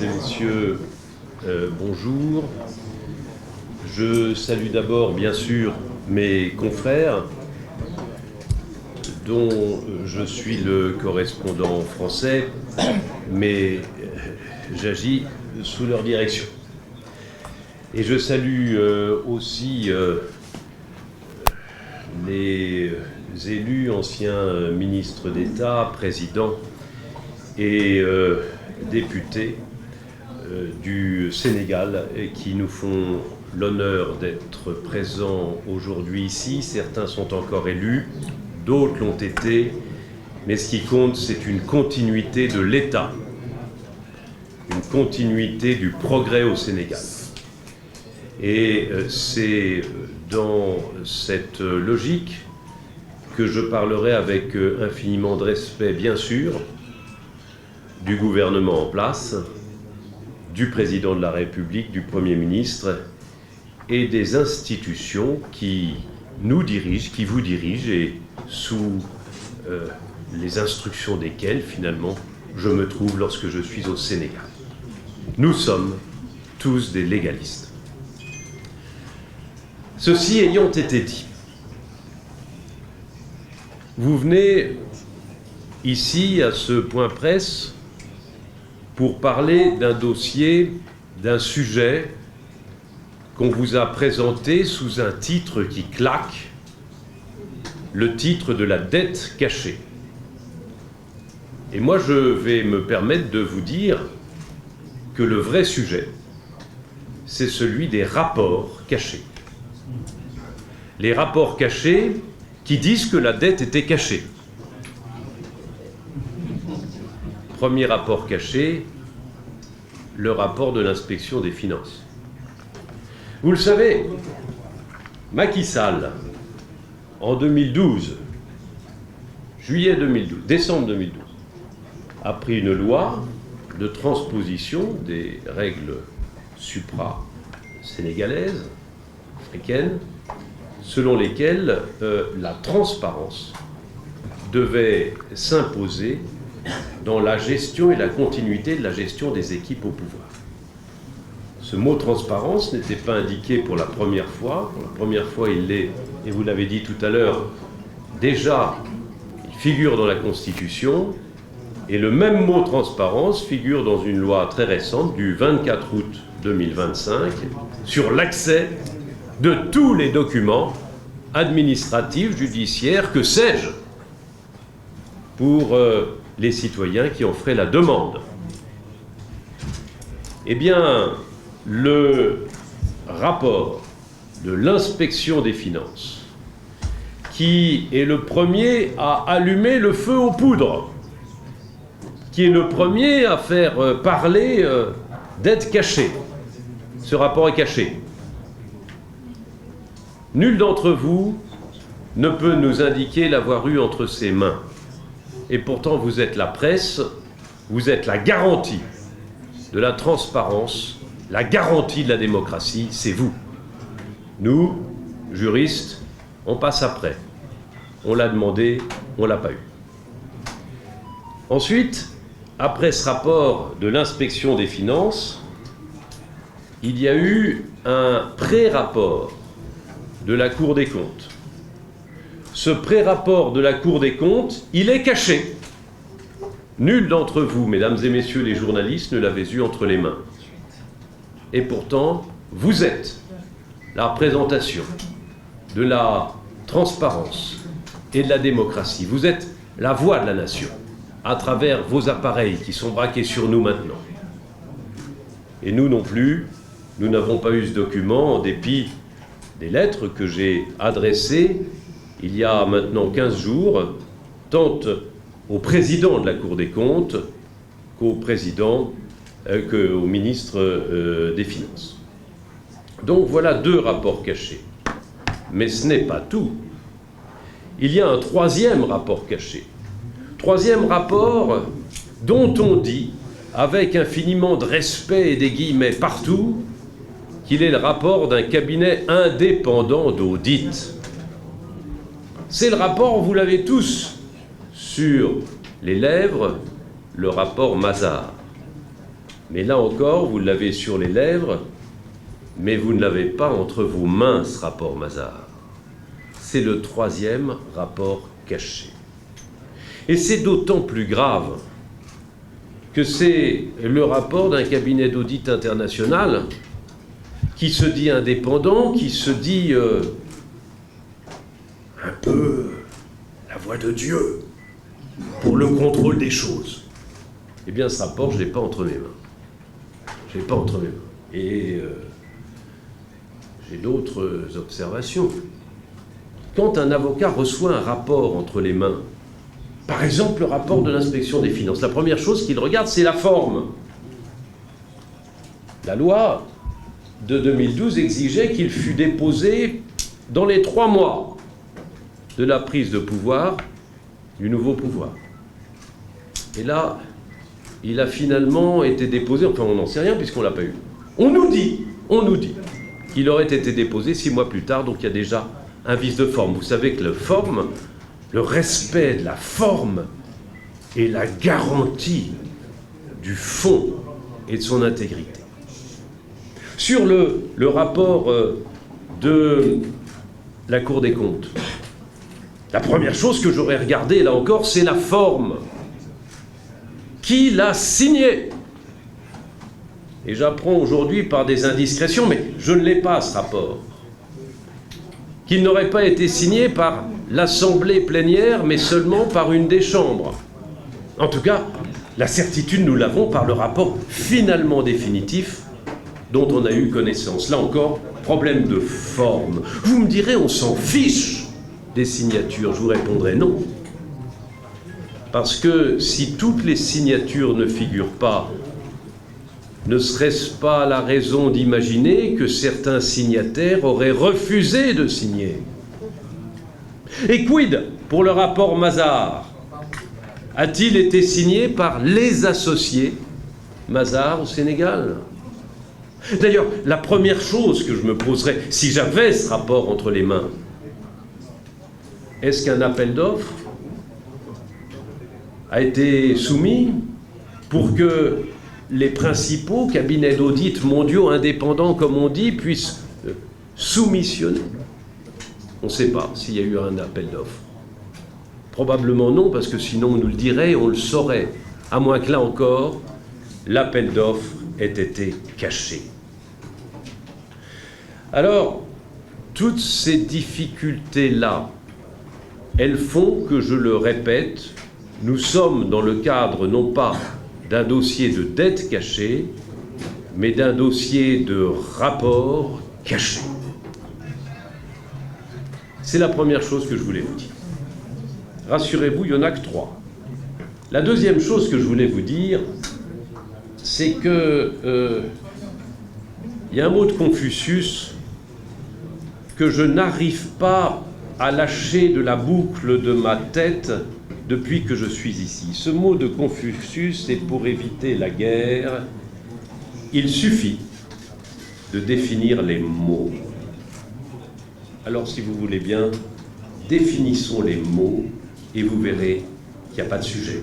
et messieurs, bonjour. Je salue d'abord, bien sûr, mes confrères, dont je suis le correspondant français, mais j'agis sous leur direction. Et je salue aussi les élus, anciens ministres d'État, présidents et députés du Sénégal qui nous font l'honneur d'être présents aujourd'hui ici. Certains sont encore élus, d'autres l'ont été, mais ce qui compte, c'est une continuité de l'État, une continuité du progrès au Sénégal. Et c'est dans cette logique que je parlerai avec infiniment de respect, bien sûr, du gouvernement en place, du président de la République, du Premier ministre et des institutions qui nous dirigent, qui vous dirigent et sous les instructions desquelles, finalement, je me trouve lorsque je suis au Sénégal. Nous sommes tous des légalistes. Ceci ayant été dit, vous venez ici, à ce point presse, pour parler d'un dossier, d'un sujet qu'on vous a présenté sous un titre qui claque, le titre de la dette cachée. Et moi, je vais me permettre de vous dire que le vrai sujet, c'est celui des rapports cachés. Les rapports cachés qui disent que la dette était cachée. Premier rapport caché, le rapport de l'inspection des finances. Vous le savez, Macky Sall, en 2012, juillet 2012, décembre 2012, a pris une loi de transposition des règles supra-sénégalaises, africaines, selon lesquelles la transparence devait s'imposer dans la gestion et la continuité de la gestion des équipes au pouvoir. Ce mot transparence n'était pas indiqué pour la première fois. Pour la première fois, il l'est, et vous l'avez dit tout à l'heure, déjà, il figure dans la Constitution, et le même mot transparence figure dans une loi très récente du 24 août 2025 sur l'accès de tous les documents administratifs, judiciaires, que sais-je, pour les citoyens qui en feraient la demande. Eh bien, le rapport de l'inspection des finances, qui est le premier à allumer le feu aux poudres, qui est le premier à faire parler dette cachée, ce rapport est caché. Nul d'entre vous ne peut nous indiquer l'avoir eu entre ses mains. Et pourtant, vous êtes la presse, vous êtes la garantie de la transparence, la garantie de la démocratie, c'est vous. Nous, juristes, on passe après. On l'a demandé, on ne l'a pas eu. Ensuite, après ce rapport de l'inspection des finances, il y a eu un pré-rapport de la Cour des comptes. Ce pré-rapport de la Cour des comptes, il est caché. Nul d'entre vous, mesdames et messieurs les journalistes, ne l'avait eu entre les mains. Et pourtant, vous êtes la représentation de la transparence et de la démocratie. Vous êtes la voix de la nation, à travers vos appareils qui sont braqués sur nous maintenant. Et nous non plus, nous n'avons pas eu ce document en dépit des lettres que j'ai adressées il y a maintenant 15 jours, tant au président de la Cour des comptes qu'au ministre des Finances. Donc voilà 2 rapports cachés. Mais ce n'est pas tout. Il y a un 3e rapport caché. 3e rapport dont on dit, avec infiniment de respect et des guillemets partout, qu'il est le rapport d'un cabinet indépendant d'audit. C'est le rapport, vous l'avez tous sur les lèvres, le rapport Mazars. Mais là encore, vous l'avez sur les lèvres, mais vous ne l'avez pas entre vos mains, ce rapport Mazars. C'est le troisième rapport caché. Et c'est d'autant plus grave que c'est le rapport d'un cabinet d'audit international qui se dit indépendant, qui se dit un peu la voix de Dieu pour le contrôle des choses. Eh bien, ce rapport, je ne l'ai pas entre mes mains. Je ne l'ai pas entre mes mains. Et j'ai d'autres observations. Quand un avocat reçoit un rapport entre les mains, par exemple le rapport de l'inspection des finances, la première chose qu'il regarde, c'est la forme. La loi de 2012 exigeait qu'il fût déposé dans les 3 mois de la prise de pouvoir du nouveau pouvoir. Et là, il a finalement été déposé, enfin on n'en sait rien puisqu'on ne l'a pas eu. On nous dit qu'il aurait été déposé 6 mois plus tard, donc il y a déjà un vice de forme. Vous savez que le respect de la forme est la garantie du fond et de son intégrité. Sur le rapport de la Cour des comptes, la première chose que j'aurais regardée, là encore, c'est la forme. Qui l'a signé? Et j'apprends aujourd'hui par des indiscrétions, mais je ne l'ai pas, ce rapport, qu'il n'aurait pas été signé par l'Assemblée plénière, mais seulement par une des chambres. En tout cas, la certitude, nous l'avons par le rapport finalement définitif dont on a eu connaissance. Là encore, problème de forme. Vous me direz, on s'en fiche des signatures. Je vous répondrai non. Parce que si toutes les signatures ne figurent pas, ne serait-ce pas la raison d'imaginer que certains signataires auraient refusé de signer? Et quid pour le rapport Mazars? A-t-il été signé par les associés Mazars au Sénégal? D'ailleurs, la première chose que je me poserais, si j'avais ce rapport entre les mains, est-ce qu'un appel d'offres a été soumis pour que les principaux cabinets d'audit mondiaux indépendants, comme on dit, puissent soumissionner? On ne sait pas s'il y a eu un appel d'offres. Probablement non, parce que sinon on nous le dirait, on le saurait. À moins que là encore, l'appel d'offres ait été caché. Alors, toutes ces difficultés-là, elles font que, je le répète, nous sommes dans le cadre non pas d'un dossier de dette cachée, mais d'un dossier de rapport caché. C'est la première chose que je voulais vous dire. Rassurez-vous, il n'y en a que 3. La deuxième chose que je voulais vous dire, c'est que il y a un mot de Confucius que je n'arrive pas à lâcher de la boucle de ma tête depuis que je suis ici. Ce mot de Confucius est pour éviter la guerre. Il suffit de définir les mots. Alors, si vous voulez bien, définissons les mots et vous verrez qu'il n'y a pas de sujet.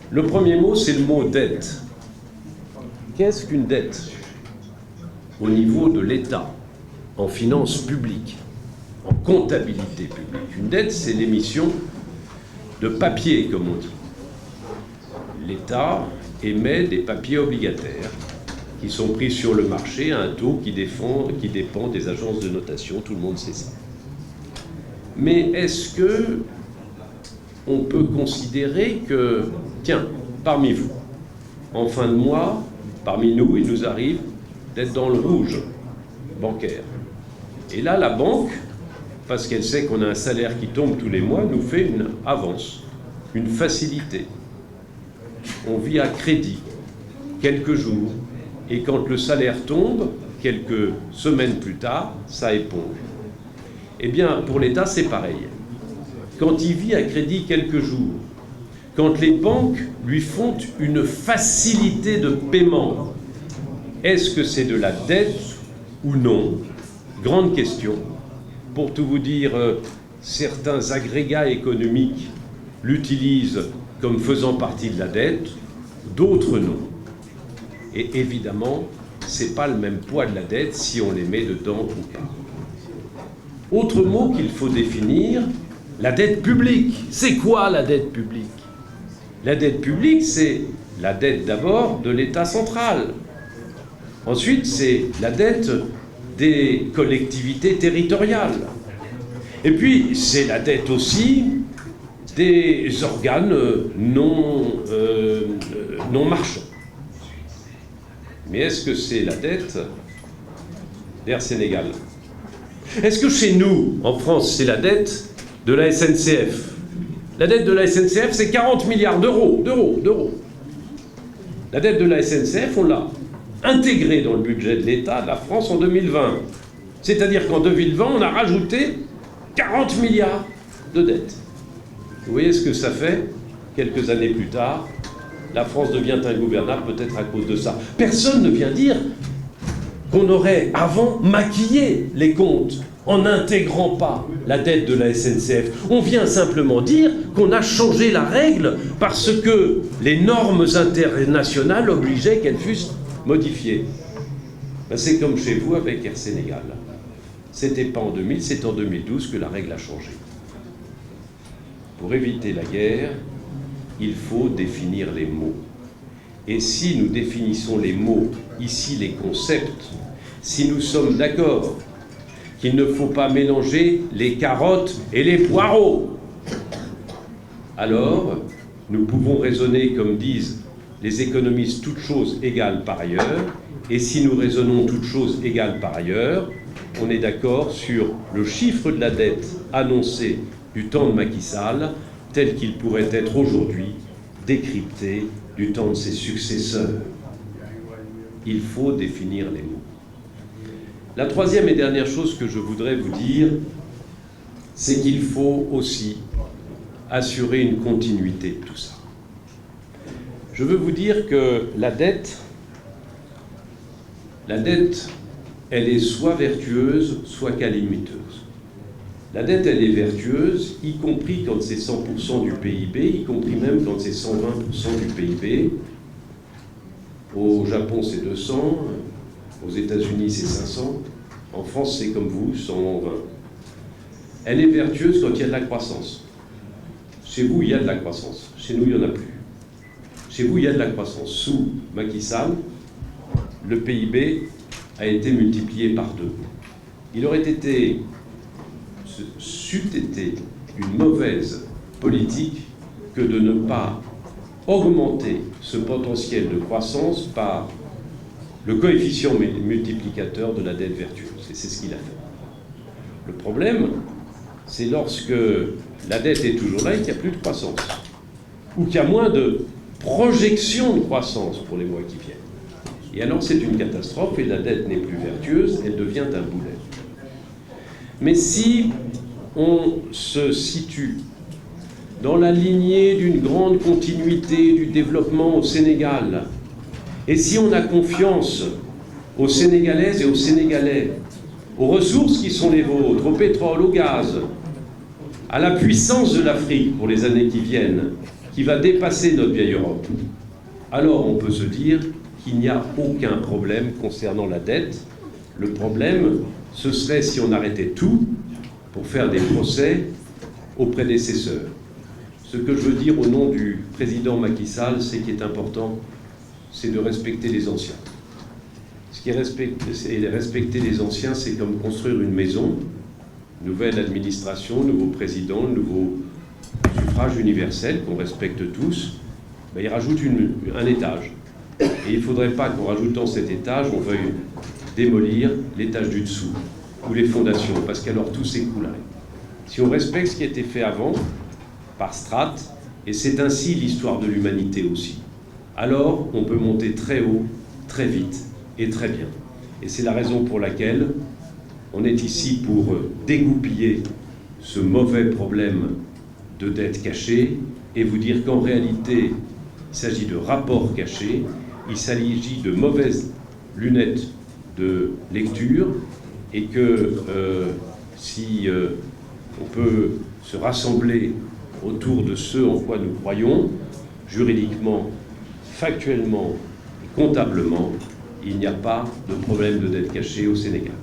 Le premier mot, c'est le mot dette. Qu'est-ce qu'une dette? Au niveau de l'État, en finances publiques, en comptabilité publique. Une dette, c'est l'émission de papier, comme on dit. L'État émet des papiers obligataires qui sont pris sur le marché à un taux qui dépend des agences de notation, tout le monde sait ça. Mais est-ce que on peut considérer que, tiens, parmi vous, en fin de mois, parmi nous, il nous arrive d'être dans le rouge bancaire. Et là, la banque, parce qu'elle sait qu'on a un salaire qui tombe tous les mois, nous fait une avance, une facilité. On vit à crédit quelques jours, et quand le salaire tombe, quelques semaines plus tard, ça éponge. Eh bien, pour l'État, c'est pareil. Quand il vit à crédit quelques jours, quand les banques lui font une facilité de paiement, est-ce que c'est de la dette ou non? Grande question. Pour tout vous dire, certains agrégats économiques l'utilisent comme faisant partie de la dette, d'autres non. Et évidemment, ce n'est pas le même poids de la dette si on les met dedans ou pas. Autre mot qu'il faut définir, la dette publique. C'est quoi la dette publique? La dette publique, c'est la dette d'abord de l'État central. Ensuite, c'est la dette des collectivités territoriales. Et puis, c'est la dette aussi des organes non marchands. Mais est-ce que c'est la dette d'Air Sénégal? Est-ce que chez nous, en France, c'est la dette de la SNCF? La dette de la SNCF, c'est 40 milliards d'euros. La dette de la SNCF, on l'a intégrée dans le budget de l'État de la France en 2020. C'est-à-dire qu'en 2020, on a rajouté 40 milliards de dettes. Vous voyez ce que ça fait? Quelques années plus tard, la France devient ingouvernable, peut-être à cause de ça. Personne ne vient dire qu'on aurait avant maquillé les comptes en n'intégrant pas la dette de la SNCF. On vient simplement dire qu'on a changé la règle parce que les normes internationales obligeaient qu'elles fussent modifiées. Ben, c'est comme chez vous avec Air Sénégal. C'était pas en 2000, c'est en 2012 que la règle a changé. Pour éviter la guerre, il faut définir les mots. Et si nous définissons les mots, ici les concepts, si nous sommes d'accord qu'il ne faut pas mélanger les carottes et les poireaux, alors nous pouvons raisonner comme disent les économistes, toutes choses égales par ailleurs, et si nous raisonnons toutes choses égales par ailleurs, on est d'accord sur le chiffre de la dette annoncé du temps de Macky Sall, tel qu'il pourrait être aujourd'hui décrypté du temps de ses successeurs. Il faut définir les mots. La troisième et dernière chose que je voudrais vous dire, c'est qu'il faut aussi assurer une continuité de tout ça. Je veux vous dire que la dette, elle est soit vertueuse, soit calamiteuse. La dette, elle est vertueuse, y compris quand c'est 100% du PIB, y compris même quand c'est 120% du PIB. Au Japon, c'est 200, aux États-Unis, c'est 500. En France, c'est comme vous, 120. Elle est vertueuse quand il y a de la croissance. Chez vous, il y a de la croissance. Chez nous, il n'y en a plus. Chez vous, il y a de la croissance. Sous Macky Sall, le PIB a été multiplié par 2. Il aurait été, c'eût été une mauvaise politique que de ne pas augmenter ce potentiel de croissance par le coefficient multiplicateur de la dette vertueuse. Et c'est ce qu'il a fait. Le problème, c'est lorsque la dette est toujours là et qu'il n'y a plus de croissance, ou qu'il y a moins de projection de croissance pour les mois qui viennent. Et alors c'est une catastrophe et la dette n'est plus vertueuse, elle devient un boulet. Mais si on se situe dans la lignée d'une grande continuité du développement au Sénégal, et si on a confiance aux Sénégalaises et aux Sénégalais, aux ressources qui sont les vôtres, au pétrole, au gaz, à la puissance de l'Afrique pour les années qui viennent, qui va dépasser notre vieille Europe, alors on peut se dire qu'il n'y a aucun problème concernant la dette. Le problème, ce serait si on arrêtait tout pour faire des procès aux prédécesseurs. Ce que je veux dire au nom du président Macky Sall, c'est qu'il est important, c'est de respecter les anciens. Ce qui est respecter les anciens, c'est comme construire une maison, nouvelle administration, nouveau président, nouveau suffrage universel qu'on respecte tous. Ben, il rajoute un étage. Et il ne faudrait pas qu'en rajoutant cet étage, on veuille démolir l'étage du dessous ou les fondations, parce qu'alors tout s'écroulerait. Si on respecte ce qui a été fait avant, par strates, et c'est ainsi l'histoire de l'humanité aussi, alors on peut monter très haut, très vite et très bien. Et c'est la raison pour laquelle on est ici pour dégoupiller ce mauvais problème de dette cachée et vous dire qu'en réalité, il s'agit de rapports cachés, il s'agit de mauvaises lunettes de lecture et que si on peut se rassembler autour de ce en quoi nous croyons, juridiquement, factuellement et comptablement, il n'y a pas de problème de dette cachée au Sénégal.